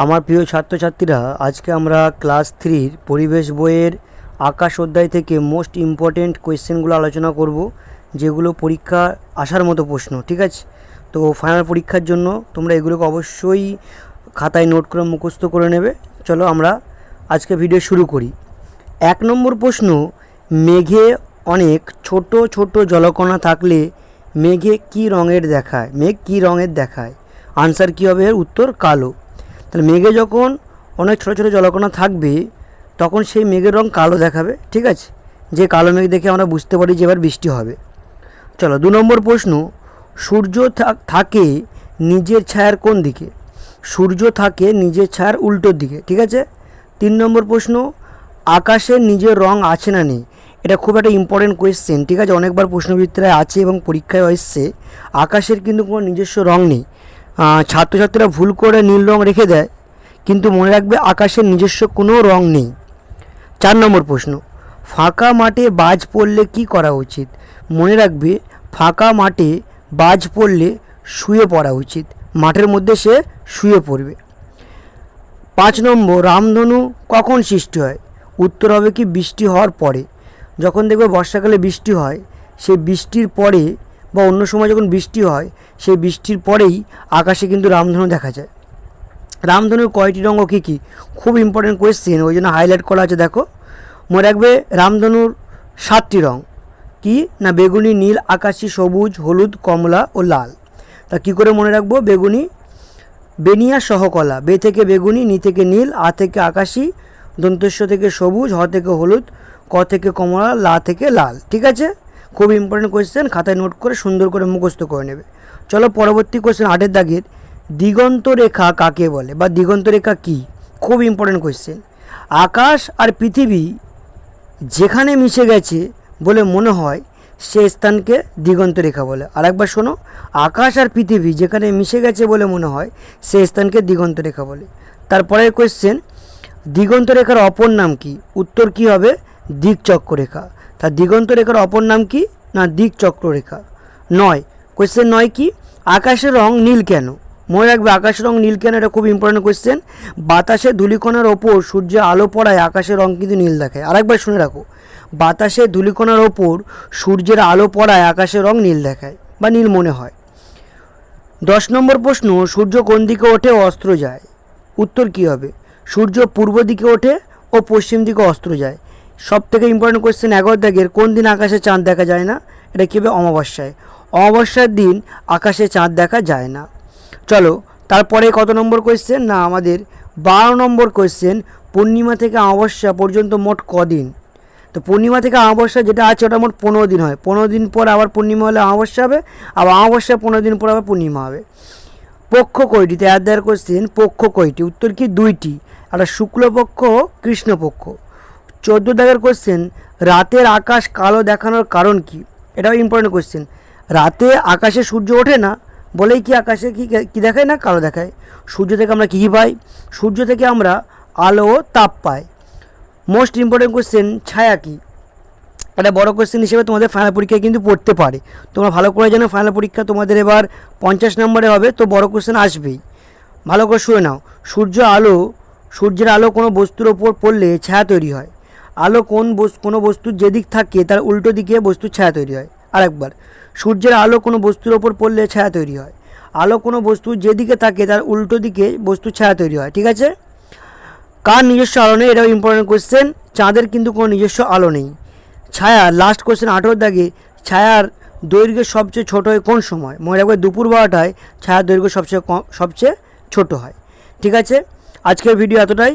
আমার প্রিয় ছাত্রছাত্রীরা, আজকে আমরা ক্লাস 3 পরিবেশ বইয়ের আকাশ অধ্যায় থেকে মোস্ট ইম্পর্টেন্ট কোয়েশ্চেনগুলো আলোচনা করব, যেগুলো পরীক্ষা আসার মতো প্রশ্ন। ঠিক আছে, তো ফাইনাল পরীক্ষার জন্য তোমরা এগুলোকে অবশ্যই খাতায় নোট করে মুখস্থ করে নেবে। চলো আমরা আজকে ভিডিও শুরু করি। 1 নম্বর প্রশ্ন, মেঘে অনেক ছোট ছোট জলকণা থাকলে মেঘে কী রঙের দেখায়? মেঘ কী রঙের দেখায়? আনসার কী হবে? এর উত্তর কালো। তাহলে মেঘে যখন অনেক ছোটো ছোটো জলকণা থাকবে তখন সেই মেঘের রং কালো দেখাবে। ঠিক আছে, যে কালো মেঘ দেখে আমরা বুঝতে পারি যে এবার বৃষ্টি হবে। চলো 2 নম্বর প্রশ্ন, সূর্য থাকে নিজের ছায়ার কোন দিকে? সূর্য থাকে নিজের ছায়ার উল্টোর দিকে। ঠিক আছে। 3 নম্বর প্রশ্ন, আকাশের নিজের রং আছে না নেই? এটা খুব একটা ইম্পর্টেন্ট কোয়েশ্চেন। ঠিক আছে, অনেকবার প্রশ্নবিত্রায় আছে এবং পরীক্ষায় এসছে। আকাশের কিন্তু কোনো নিজস্ব রং নেই। ছাত্রছাত্রীরা ভুল করে নীল রং রেখে দেয়, কিন্তু মনে রাখবে আকাশের নিজস্ব কোনো রং নেই। 4 নম্বর প্রশ্ন, ফাঁকা মাঠে বাজ পড়লে কি করা উচিত? মনে রাখবে ফাঁকা মাঠে বাজ পড়লে শুয়ে পড়া উচিত। মাঠের মধ্যে সে শুয়ে পড়বে। 5 নম্বর, রামধনু কখন সৃষ্টি হয়? উত্তর হবে কি বৃষ্টি হওয়ার পরে। যখন দেখবে বর্ষাকালে বৃষ্টি হয়, সেই বৃষ্টির পরে বা অন্য সময় যখন বৃষ্টি হয়, সেই বৃষ্টির পরেই আকাশে কিন্তু রামধনু দেখা যায়। রামধনুর কয়টি রঙ কী কী? খুব ইম্পর্টেন্ট কোয়েশ্চেন, ওই জন্য হাইলাইট করা আছে। দেখো, মনে রাখবে রামধনুর 7টি রঙ। কি না? বেগুনি, নীল, আকাশি, সবুজ, হলুদ, কমলা ও লাল। তা কী করে মনে রাখবো? বেগুনি, বেনিয়া সহকলা, বে থেকে বেগুনি, নি থেকে নীল, আ থেকে আকাশি, দন্তস্ব থেকে সবুজ, হ থেকে হলুদ, ক থেকে কমলা, লা থেকে লাল। ঠিক আছে, খুব ইম্পর্টেন্ট কোয়েশ্চেন, খাতায় নোট করে সুন্দর করে মুখস্থ করে নেবে। চলো পরবর্তী কোয়েশ্চেন, 8 দাগের, দিগন্ত রেখা কাকে বলে বা দিগন্ত রেখা কী? খুব ইম্পর্টেন্ট কোয়েশ্চেন। আকাশ আর পৃথিবী যেখানে মিশে গেছে বলে মনে হয় সে স্থানকে দিগন্ত রেখা বলে। আরেকবার শোনো, আকাশ আর পৃথিবী যেখানে মিশে গেছে বলে মনে হয় সে স্থানকে দিগন্ত রেখা বলে। তারপরের কোয়েশ্চেন, দিগন্ত রেখার অপর নাম কি? উত্তর কি হবে? দিকচক্ররেখা। তা দিগন্ত রেখার অপর নাম কি? না দিকচক্ররেখা। 9, কোয়েশ্চেন 9 কি? আকাশের রং নীল কেন? মনে রাখবে আকাশের রং নীল কেন, এটা খুব ইম্পর্টেন্ট কোয়েশ্চেন। বাতাসে ধূলিকণার ওপর সূর্যের আলো পড়ায় আকাশের রং কিন্তু নীল দেখায়। আরেকবার শুনে রাখো, বাতাসে ধূলিকণার ওপর সূর্যের আলো পড়ায় আকাশের রং নীল দেখায় বা নীল মনে হয়। 10 নম্বর প্রশ্ন, সূর্য কোন দিকে ওঠে ও অস্ত যায়? উত্তর কি হবে? সূর্য পূর্ব দিকে ওঠে ও পশ্চিম দিকে অস্ত যায়। সব থেকে ইম্পর্টেন্ট কোয়েশ্চেন 11 দাগের, কোন দিন আকাশে চাঁদ দেখা যায় না? এটা কী হবে? অমাবস্যায়। অমাবস্যার দিন আকাশে চাঁদ দেখা যায় না। চলো তারপরে কত নম্বর কোয়েশ্চেন? না আমাদের 12 নম্বর কোয়েশ্চেন, পূর্ণিমা থেকে অমাবস্যা পর্যন্ত মোট কদিন? তো পূর্ণিমা থেকে অমাবস্যা যেটা আছে ওটা মোট 15 দিন হয়। 15 দিন পর আবার পূর্ণিমা হলে অমাবস্যা হবে, আবার অমাবস্যা 15 দিন পর আবার পূর্ণিমা হবে। পক্ষ কয়টি? দেয়ার কোয়েশ্চেন, পক্ষ কয়টি? উত্তর কি? 2টি। আর শুক্লপক্ষ, কৃষ্ণপক্ষ। 14 দাগের কোয়েশ্চেন, রাতের আকাশ কালো দেখানোর কারণ কি? এটাও ইম্পর্টেন্ট কোয়েশ্চেন। রাতে আকাশে সূর্য ওঠে না বলেই কি আকাশে কি দেখায়? না কালো দেখায়। সূর্য থেকে আমরা কী পাই? সূর্য থেকে আমরা আলো ও তাপ পাই। মোস্ট ইম্পর্টেন্ট কোয়েশ্চেন, ছায়া কি? একটা বড় কোয়েশ্চেন হিসেবে তোমাদের ফাইনাল পরীক্ষায় কিন্তু পড়তে পারে। তোমরা ভালো করে জানো ফাইনাল পরীক্ষা তোমাদের এবার 50 নম্বরে হবে, তো বড় কোয়েশ্চেন আসবেই। ভালো করে শুনে নাও। সূর্যের আলো কোনো বস্তুর ওপর পড়লে ছায়া তৈরি হয়। আলো কোনো বস্তুর যেদিক থাকে তার উল্টো দিকে বস্তুর ছায়া তৈরি হয়। আরেকবার, সূর্যের আলো কোনো বস্তুর ওপর পড়লে ছায়া তৈরি হয়। আলো কোনো বস্তু যেদিকে থাকে তার উল্টো দিকে বস্তুর ছায়া তৈরি হয়। ঠিক আছে। কার নিজস্ব আলো নেই? এটাও ইম্পর্টেন্ট কোয়েশ্চেন। চাঁদের কিন্তু কোনো নিজস্ব আলো নেই। ছায়া, লাস্ট কোয়েশ্চেন 18 দাগে, ছায়ার দৈর্ঘ্য সবচেয়ে ছোট হয় কোন সময়? মনে রাখবে দুপুর 12টায় ছায়ার দৈর্ঘ্য সবচেয়ে ছোট হয়। ঠিক আছে, আজকের ভিডিও এতটাই।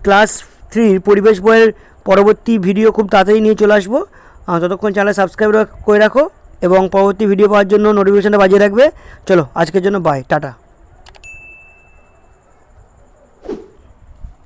ক্লাস 3 পরিবেশ বইয়ের পরবর্তী ভিডিও খুব তাড়াতাড়ি নিয়ে চলে আসবো। ততক্ষণ চ্যানেল সাবস্ক্রাইব করে রাখো এবং পরবর্তী ভিডিও পাওয়ার জন্য নোটিফিকেশনটা বাজিয়ে রাখবে। চলো আজকের জন্য বাই, টাটা।